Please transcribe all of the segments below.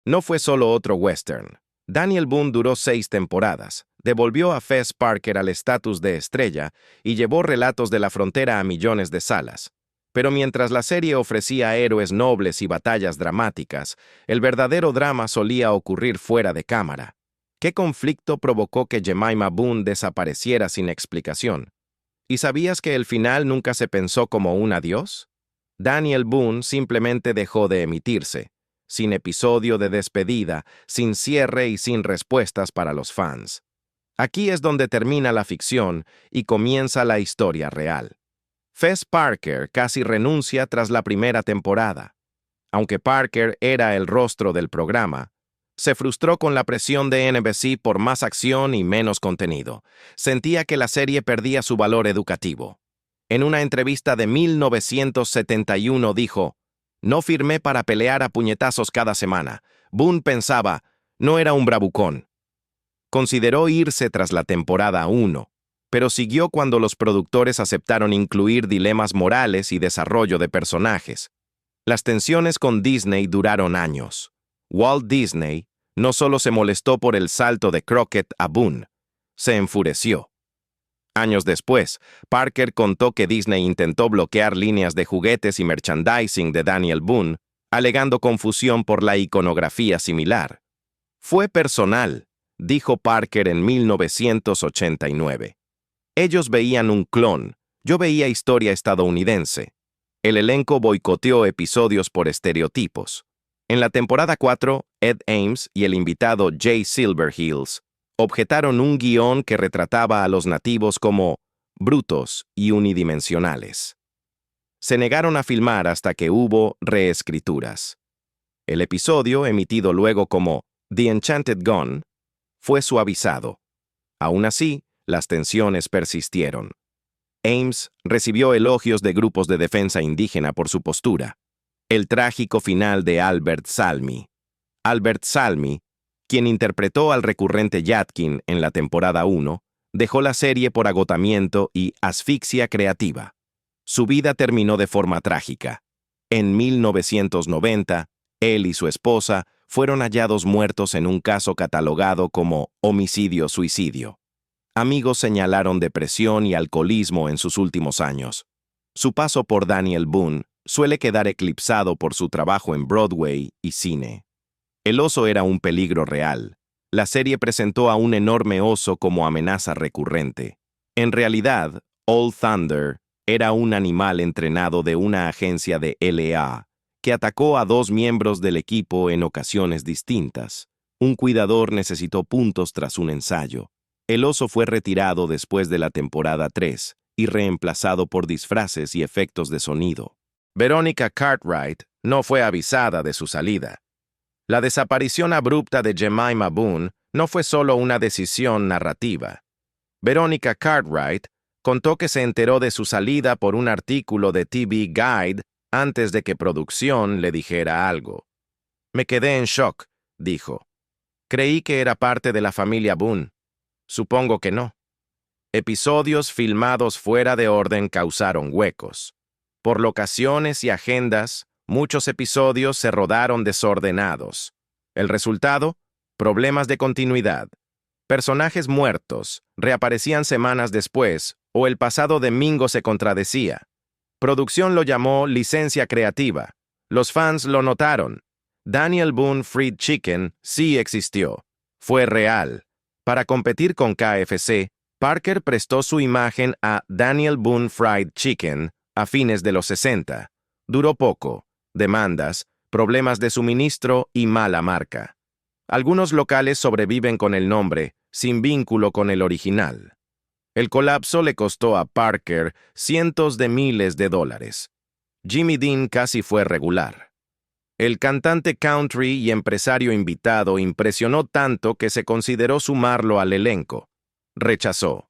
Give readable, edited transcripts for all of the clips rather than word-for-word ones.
No fue solo otro western. Daniel Boone duró 6 temporadas, devolvió a Fess Parker al estatus de estrella y llevó Relatos de la Frontera a millones de salas. Pero mientras la serie ofrecía héroes nobles y batallas dramáticas, el verdadero drama solía ocurrir fuera de cámara. ¿Qué conflicto provocó que Jemima Boone desapareciera sin explicación? ¿Y sabías que el final nunca se pensó como un adiós? Daniel Boone simplemente dejó de emitirse, sin episodio de despedida, sin cierre y sin respuestas para los fans. Aquí es donde termina la ficción y comienza la historia real. Fess Parker casi renuncia tras la primera temporada. Aunque Parker era el rostro del programa, se frustró con la presión de NBC por más acción y menos contenido. Sentía que la serie perdía su valor educativo. En una entrevista de 1971 dijo: "No firmé para pelear a puñetazos cada semana". Boone pensaba, no era un bravucón. Consideró irse tras la temporada 1, pero siguió cuando los productores aceptaron incluir dilemas morales y desarrollo de personajes. Las tensiones con Disney duraron años. Walt Disney no solo se molestó por el salto de Crockett a Boone, se enfureció. Años después, Parker contó que Disney intentó bloquear líneas de juguetes y merchandising de Daniel Boone, alegando confusión por la iconografía similar. Fue personal, dijo Parker en 1989. Ellos veían un clon, yo veía historia estadounidense. El elenco boicoteó episodios por estereotipos. En la temporada 4, Ed Ames y el invitado Jay Silverheels objetaron un guión que retrataba a los nativos como brutos y unidimensionales. Se negaron a filmar hasta que hubo reescrituras. El episodio, emitido luego como The Enchanted Gun, fue suavizado. Aún así, las tensiones persistieron. Ames recibió elogios de grupos de defensa indígena por su postura. El trágico final de Albert Salmi. Albert Salmi, quien interpretó al recurrente Yadkin en la temporada 1, dejó la serie por agotamiento y asfixia creativa. Su vida terminó de forma trágica. En 1990, él y su esposa fueron hallados muertos en un caso catalogado como homicidio-suicidio. Amigos señalaron depresión y alcoholismo en sus últimos años. Su paso por Daniel Boone suele quedar eclipsado por su trabajo en Broadway y cine. El oso era un peligro real. La serie presentó a un enorme oso como amenaza recurrente. En realidad, Old Thunder era un animal entrenado de una agencia de LA que atacó a 2 miembros del equipo en ocasiones distintas. Un cuidador necesitó puntos tras un ensayo. El oso fue retirado después de la temporada 3 y reemplazado por disfraces y efectos de sonido. Veronica Cartwright no fue avisada de su salida. La desaparición abrupta de Jemima Boone no fue solo una decisión narrativa. Veronica Cartwright contó que se enteró de su salida por un artículo de TV Guide antes de que producción le dijera algo. «Me quedé en shock», dijo. «Creí que era parte de la familia Boone. Supongo que no». Episodios filmados fuera de orden causaron huecos. Por locaciones y agendas, muchos episodios se rodaron desordenados. El resultado: problemas de continuidad. Personajes muertos reaparecían semanas después, o el pasado domingo se contradecía. Producción lo llamó licencia creativa. Los fans lo notaron. Daniel Boone Fried Chicken sí existió. Fue real. Para competir con KFC, Parker prestó su imagen a Daniel Boone Fried Chicken a fines de los 60. Duró poco. Demandas, problemas de suministro y mala marca. Algunos locales sobreviven con el nombre, sin vínculo con el original. El colapso le costó a Parker cientos de miles de dólares. Jimmy Dean casi fue regular. El cantante country y empresario invitado impresionó tanto que se consideró sumarlo al elenco. Rechazó.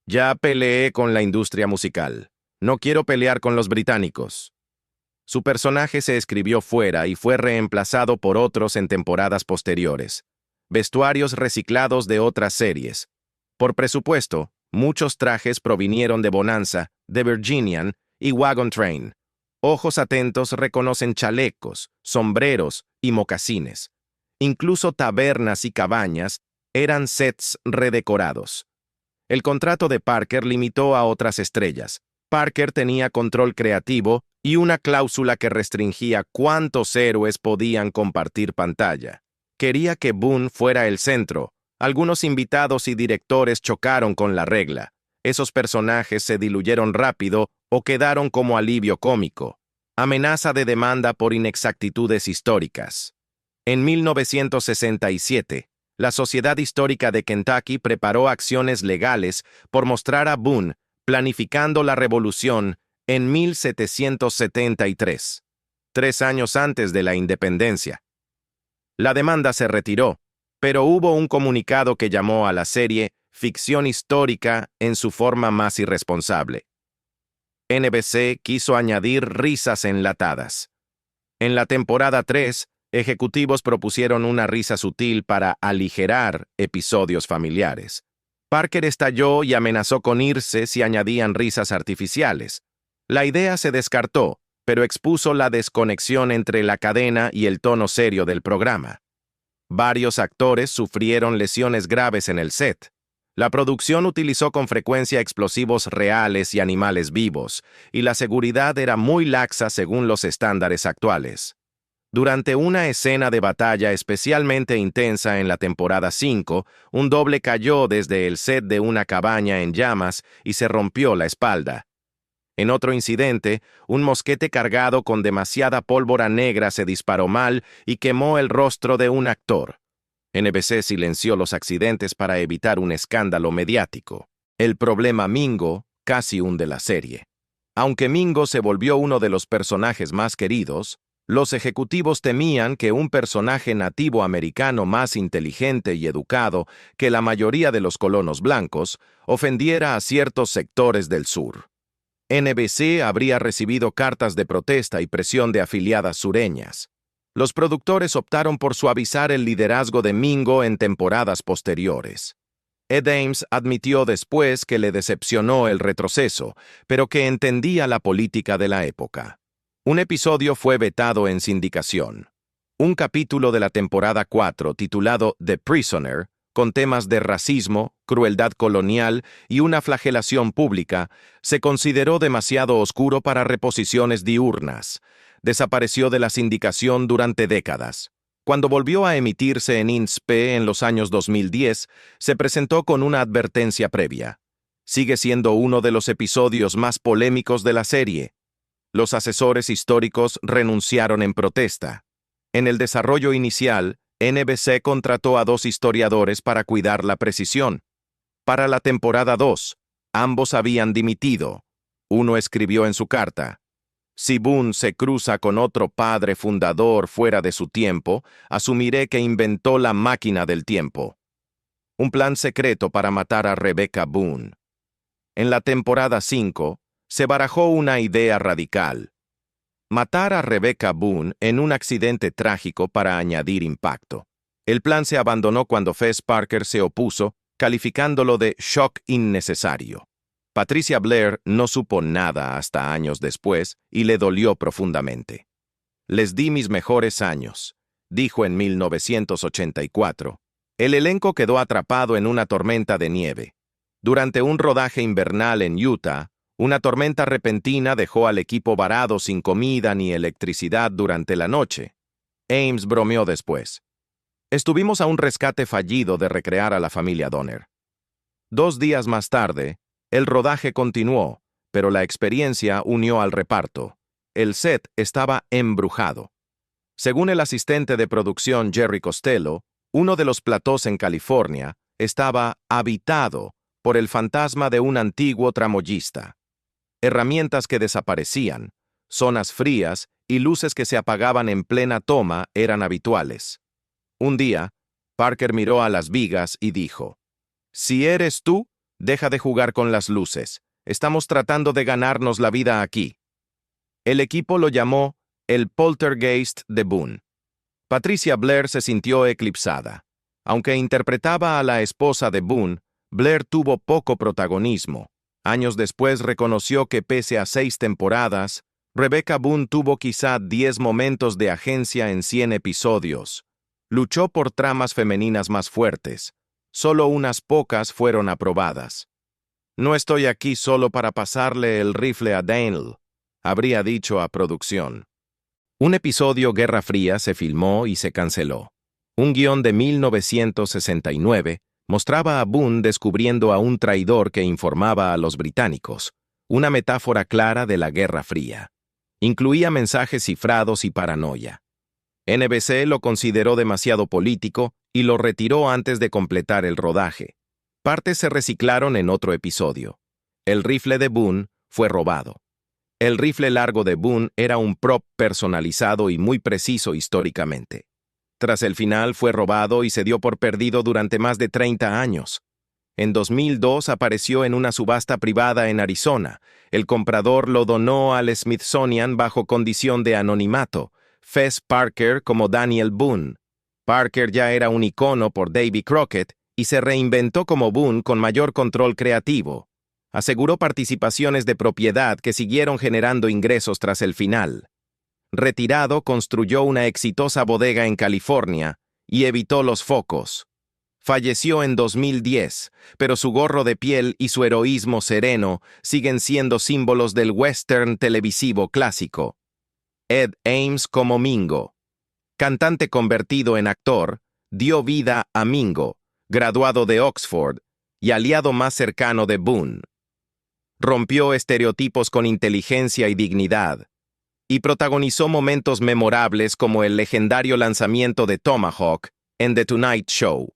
«Ya peleé con la industria musical. No quiero pelear con los británicos». Su personaje se escribió fuera y fue reemplazado por otros en temporadas posteriores. Vestuarios reciclados de otras series. Por presupuesto, muchos trajes provinieron de Bonanza, The Virginian y Wagon Train. Ojos atentos reconocen chalecos, sombreros y mocasines. Incluso tabernas y cabañas eran sets redecorados. El contrato de Parker limitó a otras estrellas. Parker tenía control creativo y una cláusula que restringía cuántos héroes podían compartir pantalla. Quería que Boone fuera el centro. Algunos invitados y directores chocaron con la regla. Esos personajes se diluyeron rápido o quedaron como alivio cómico. Amenaza de demanda por inexactitudes históricas. En 1967, la Sociedad Histórica de Kentucky preparó acciones legales por mostrar a Boone planificando la revolución en 1773, 3 años antes de la independencia. La demanda se retiró, pero hubo un comunicado que llamó a la serie ficción histórica en su forma más irresponsable. NBC quiso añadir risas enlatadas. En la temporada 3, ejecutivos propusieron una risa sutil para aligerar episodios familiares. Parker estalló y amenazó con irse si añadían risas artificiales. La idea se descartó, pero expuso la desconexión entre la cadena y el tono serio del programa. Varios actores sufrieron lesiones graves en el set. La producción utilizó con frecuencia explosivos reales y animales vivos, y la seguridad era muy laxa según los estándares actuales. Durante una escena de batalla especialmente intensa en la temporada 5, un doble cayó desde el set de una cabaña en llamas y se rompió la espalda. En otro incidente, un mosquete cargado con demasiada pólvora negra se disparó mal y quemó el rostro de un actor. NBC silenció los accidentes para evitar un escándalo mediático. El problema Mingo casi hunde la serie. Aunque Mingo se volvió uno de los personajes más queridos, los ejecutivos temían que un personaje nativo americano más inteligente y educado que la mayoría de los colonos blancos ofendiera a ciertos sectores del sur. NBC habría recibido cartas de protesta y presión de afiliadas sureñas. Los productores optaron por suavizar el liderazgo de Mingo en temporadas posteriores. Ed Ames admitió después que le decepcionó el retroceso, pero que entendía la política de la época. Un episodio fue vetado en sindicación. Un capítulo de la temporada 4, titulado The Prisoner, con temas de racismo, crueldad colonial y una flagelación pública, se consideró demasiado oscuro para reposiciones diurnas. Desapareció de la sindicación durante décadas. Cuando volvió a emitirse en INSP en los años 2010, se presentó con una advertencia previa. Sigue siendo uno de los episodios más polémicos de la serie. Los asesores históricos renunciaron en protesta. En el desarrollo inicial, NBC contrató a 2 historiadores para cuidar la precisión. Para la temporada 2, ambos habían dimitido. Uno escribió en su carta: si Boone se cruza con otro padre fundador fuera de su tiempo, asumiré que inventó la máquina del tiempo. Un plan secreto para matar a Rebecca Boone. En la temporada 5, se barajó una idea radical: matar a Rebecca Boone en un accidente trágico para añadir impacto. El plan se abandonó cuando Fess Parker se opuso, calificándolo de shock innecesario. Patricia Blair no supo nada hasta años después y le dolió profundamente. Les di mis mejores años, dijo en 1984. El elenco quedó atrapado en una tormenta de nieve. Durante un rodaje invernal en Utah, una tormenta repentina dejó al equipo varado sin comida ni electricidad durante la noche. Ames bromeó después: estuvimos a un rescate fallido de recrear a la familia Donner. 2 días más tarde, el rodaje continuó, pero la experiencia unió al reparto. El set estaba embrujado. Según el asistente de producción Jerry Costello, uno de los platós en California estaba habitado por el fantasma de un antiguo tramoyista. Herramientas que desaparecían, zonas frías y luces que se apagaban en plena toma eran habituales. Un día, Parker miró a las vigas y dijo: si eres tú, deja de jugar con las luces. Estamos tratando de ganarnos la vida aquí. El equipo lo llamó el poltergeist de Boone. Patricia Blair se sintió eclipsada. Aunque interpretaba a la esposa de Boone, Blair tuvo poco protagonismo. Años después reconoció que pese a 6 temporadas, Rebecca Boone tuvo quizá 10 momentos de agencia en 100 episodios. Luchó por tramas femeninas más fuertes. Solo unas pocas fueron aprobadas. «No estoy aquí solo para pasarle el rifle a Daniel», habría dicho a producción. Un episodio Guerra Fría se filmó y se canceló. Un guión de 1969 mostraba a Boone descubriendo a un traidor que informaba a los británicos, una metáfora clara de la Guerra Fría. Incluía mensajes cifrados y paranoia. NBC lo consideró demasiado político y lo retiró antes de completar el rodaje. Partes se reciclaron en otro episodio. El rifle de Boone fue robado. El rifle largo de Boone era un prop personalizado y muy preciso históricamente. Tras el final fue robado y se dio por perdido durante más de 30 años. En 2002 apareció en una subasta privada en Arizona. El comprador lo donó al Smithsonian bajo condición de anonimato. Fess Parker como Daniel Boone. Parker ya era un icono por Davy Crockett y se reinventó como Boone con mayor control creativo. Aseguró participaciones de propiedad que siguieron generando ingresos tras el final. Retirado, construyó una exitosa bodega en California y evitó los focos. Falleció en 2010, pero su gorro de piel y su heroísmo sereno siguen siendo símbolos del western televisivo clásico. Ed Ames como Mingo. Cantante convertido en actor, dio vida a Mingo, graduado de Oxford y aliado más cercano de Boone. Rompió estereotipos con inteligencia y dignidad, y protagonizó momentos memorables como el legendario lanzamiento de Tomahawk en The Tonight Show.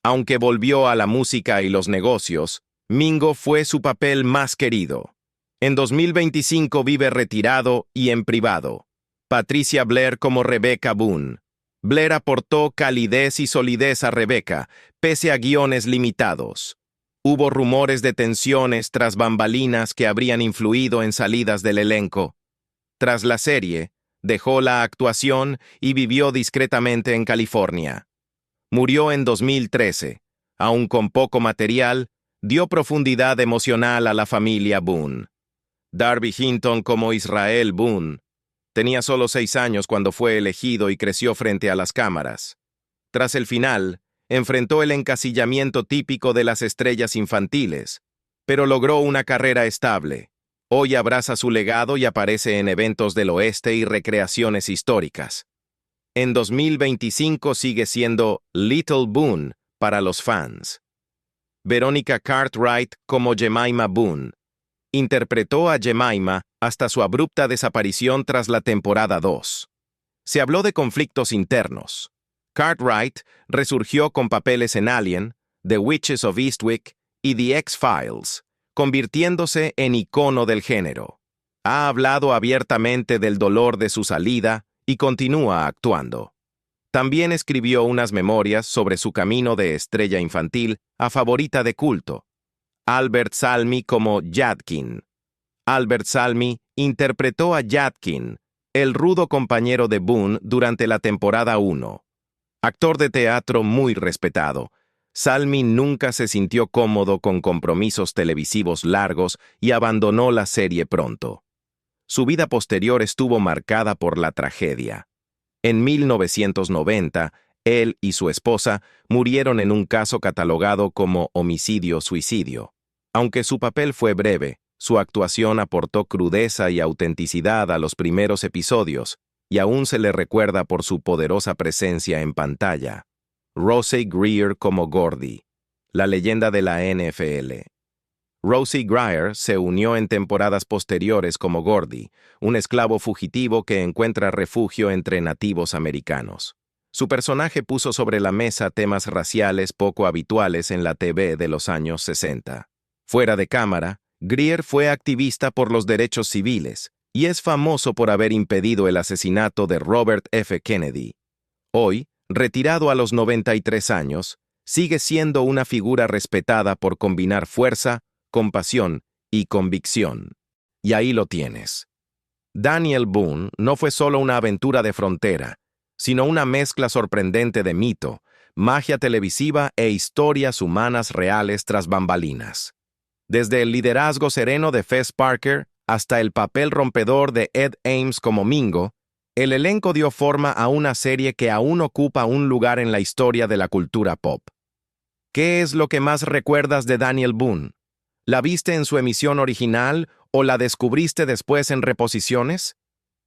Aunque volvió a la música y los negocios, Mingo fue su papel más querido. En 2025 vive retirado y en privado. Patricia Blair como Rebecca Boone. Blair aportó calidez y solidez a Rebecca, pese a guiones limitados. Hubo rumores de tensiones tras bambalinas que habrían influido en salidas del elenco. Tras la serie, dejó la actuación y vivió discretamente en California. Murió en 2013. Aún con poco material, dio profundidad emocional a la familia Boone. Darby Hinton como Israel Boone. Tenía solo 6 años cuando fue elegido y creció frente a las cámaras. Tras el final, enfrentó el encasillamiento típico de las estrellas infantiles, pero logró una carrera estable. Hoy abraza su legado y aparece en eventos del oeste y recreaciones históricas. En 2025 sigue siendo Little Boone para los fans. Veronica Cartwright como Jemima Boone. Interpretó a Jemima hasta su abrupta desaparición tras la temporada 2. Se habló de conflictos internos. Cartwright resurgió con papeles en Alien, The Witches of Eastwick y The X-Files, convirtiéndose en icono del género. Ha hablado abiertamente del dolor de su salida y continúa actuando. También escribió unas memorias sobre su camino de estrella infantil a favorita de culto. Albert Salmi como Yadkin. Albert Salmi interpretó a Yadkin, el rudo compañero de Boone durante la temporada 1. Actor de teatro muy respetado, Salmi nunca se sintió cómodo con compromisos televisivos largos y abandonó la serie pronto. Su vida posterior estuvo marcada por la tragedia. En 1990, él y su esposa murieron en un caso catalogado como homicidio-suicidio. Aunque su papel fue breve, su actuación aportó crudeza y autenticidad a los primeros episodios, y aún se le recuerda por su poderosa presencia en pantalla. Rosie Greer como Gordy, la leyenda de la NFL. Rosie Greer se unió en temporadas posteriores como Gordy, un esclavo fugitivo que encuentra refugio entre nativos americanos. Su personaje puso sobre la mesa temas raciales poco habituales en la TV de los años 60. Fuera de cámara, Greer fue activista por los derechos civiles y es famoso por haber impedido el asesinato de Robert F. Kennedy. Hoy, retirado a los 93 años, sigue siendo una figura respetada por combinar fuerza, compasión y convicción. Y ahí lo tienes. Daniel Boone no fue solo una aventura de frontera, sino una mezcla sorprendente de mito, magia televisiva e historias humanas reales tras bambalinas. Desde el liderazgo sereno de Fess Parker hasta el papel rompedor de Ed Ames como Mingo, El elenco dio forma a una serie que aún ocupa un lugar en la historia de la cultura pop. ¿Qué es lo que más recuerdas de Daniel Boone? ¿La viste en su emisión original o la descubriste después en reposiciones?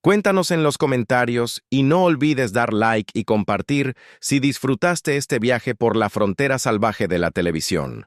Cuéntanos en los comentarios y no olvides dar like y compartir si disfrutaste este viaje por la frontera salvaje de la televisión.